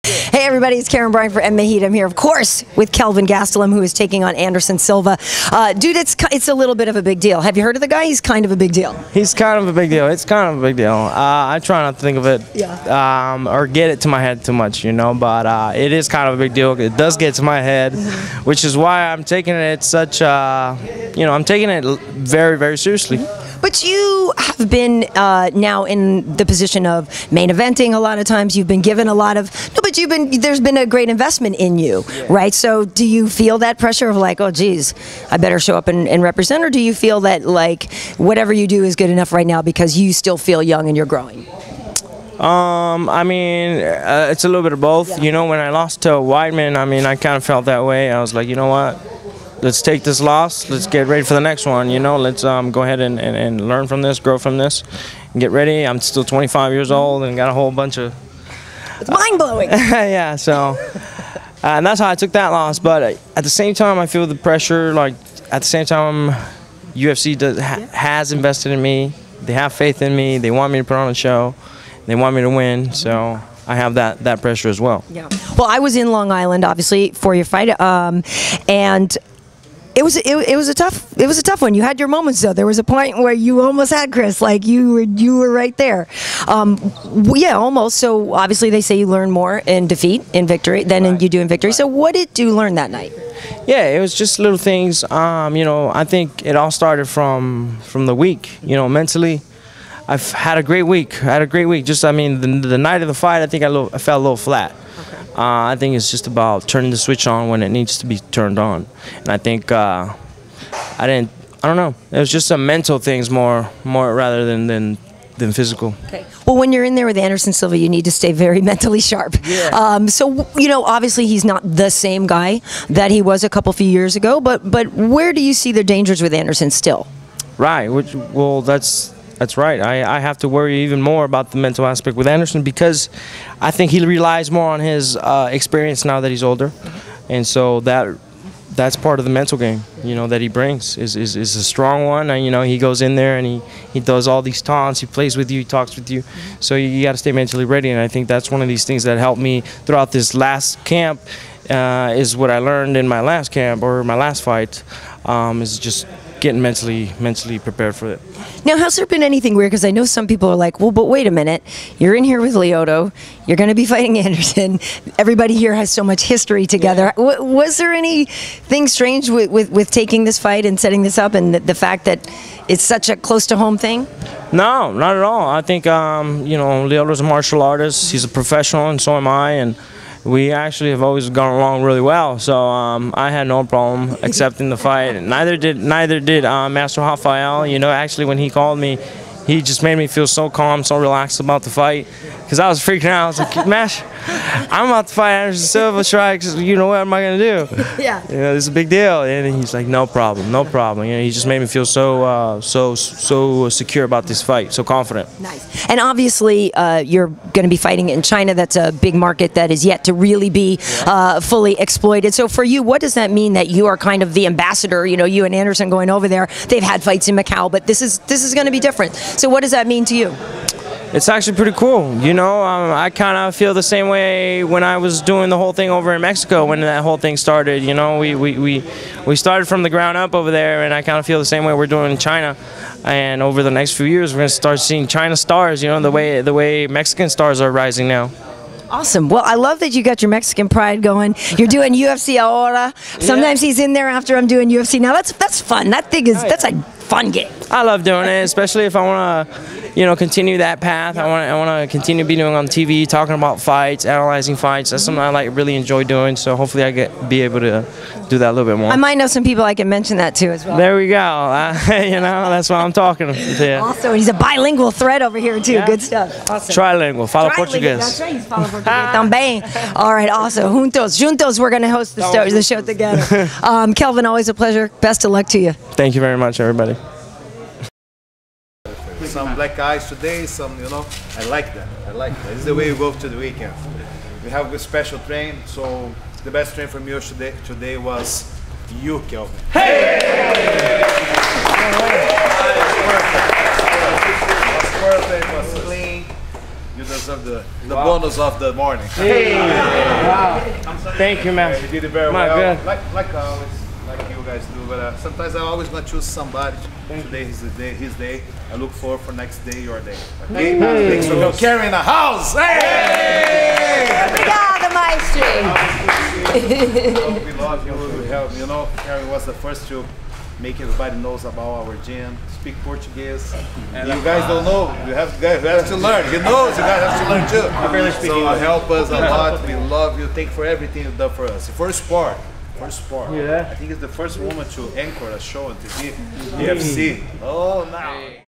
Hey everybody, it's Karyn Bryant for MMA H.E.A.T. I'm here, of course, with Kelvin Gastelum, who is taking on Anderson Silva. Dude, it's a little bit of a big deal. Have you heard of the guy? He's kind of a big deal. He's kind of a big deal. It's kind of a big deal. I try not to think of it or get it to my head too much, you know, but it is kind of a big deal. It does get to my head, which is why I'm taking it such, I'm taking it very, very seriously. But you have been now in the position of main eventing a lot of times. You've been given a lot of, there's been a great investment in you, right? So do you feel that pressure of like, oh geez, I better show up and represent, or do you feel that like whatever you do is good enough right now because you still feel young and you're growing? I mean, it's a little bit of both. You know, when I lost to Weidman, I mean, I kind of felt that way. I was like, you know what? Let's take this loss. Let's get ready for the next one. You know, let's go ahead and learn from this, grow from this, and get ready. I'm still 25 years old and got a whole bunch of. It's mind blowing. Yeah. So, and that's how I took that loss. But at the same time, I feel the pressure. Like at the same time, UFC has invested in me. They have faith in me. They want me to put on a show. They want me to win. So I have that pressure as well. Yeah. Well, I was in Long Island, obviously, for your fight, and. It was a tough one. You had your moments though. There was a point where you almost had Chris, like you were right there. Yeah, almost. So obviously they say you learn more in defeat, in victory, than you do in victory. So what did you learn that night? Yeah, it was just little things. You know, I think it all started from the week. You know, mentally, I've had a great week. Just, I mean, the night of the fight, I think I felt a little flat. I think it's just about turning the switch on when it needs to be turned on, and I think I don't know. It was just some mental things more rather than physical. Okay. Well, when you're in there with Anderson Silva, you need to stay very mentally sharp. Yeah. So you know, obviously he's not the same guy that he was a few years ago. But where do you see the dangers with Anderson still? Right. Well, that's right. I have to worry even more about the mental aspect with Anderson because I think he relies more on his experience now that he's older, and so that's part of the mental game, you know, that he brings is a strong one. And you know, he goes in there and he does all these taunts. He plays with you. He talks with you. So you got to stay mentally ready. And I think that's one of these things that helped me throughout this last camp. Is what I learned in my last camp or my last fight. Is just getting mentally prepared for it. Now, has there been anything weird? Because I know some people are like, well, but wait a minute. You're in here with Lyoto. You're going to be fighting Anderson. Everybody here has so much history together. Yeah. Was there anything strange with taking this fight and setting this up, and the fact that it's such a close-to-home thing? No, not at all. I think, you know, Lyoto's a martial artist. He's a professional, and so am I. And we actually have always gone along really well, so I had no problem accepting the fight. Neither did Master Rafael. You know, actually when he called me, he just made me feel so calm, so relaxed about the fight, because I was freaking out. I was like, Mash, I'm about to fight Anderson Silva, strikes. You know, what am I gonna do? Yeah. You know, this is a big deal. And he's like, no problem, no problem. You know, he just made me feel so secure about this fight, so confident. Nice. And obviously, you're going to be fighting in China. That's a big market that is yet to really be fully exploited. So for you, what does that mean that you are kind of the ambassador? You know, you and Anderson going over there. They've had fights in Macau, but this is going to be different. So what does that mean to you? It's actually pretty cool. You know, I kind of feel the same way when I was doing the whole thing over in Mexico when that whole thing started. You know, we started from the ground up over there, and I kind of feel the same way we're doing in China. And over the next few years, we're going to start seeing China stars, you know, the way Mexican stars are rising now. Awesome. Well, I love that you got your Mexican pride going. You're doing UFC ahora. Sometimes he's in there after I'm doing UFC. Now that's fun. That's a fun game. I love doing it, especially if I want to, you know, continue that path. I want to continue being on TV, talking about fights, analyzing fights. That's something I really enjoy doing. So hopefully I be able to do that a little bit more. I might know some people I can mention that to as well. There we go. You know, that's why I'm talking to you. Also, he's a bilingual thread over here too. Yeah. Good stuff. Awesome. Trilingual. Falo Português. That's right. He's falo Português. Também. All right. Also, juntos, we're going to host the show together. Kelvin, always a pleasure. Best of luck to you. Thank you very much, everybody. Some black eyes today, some, you know, I like that. It's the way we go to the weekend. We have a special train, so the best train for me today was you, Kelvin. Hey! Perfect. It was clean. You deserve the the bonus of the morning. Hey. Wow. Thank you, man. You did it very My well. good. Like always, like you guys do. But sometimes I always gonna choose somebody. Today is the day, his day. I look forward for next day, your day. Okay? Thanks for Karyn in the house. Hey! Obrigada, maestro. We love you. We help. You know, Karyn was the first to make everybody knows about our gym. Speak Português. And you guys don't know. You have to learn. He knows. You guys have to learn too. I barely speak English. So help us a lot. We love you. Thank you for everything you've done for us. For sport. Yeah. I think it's the first woman to anchor a show on TV. UFC. Oh, now.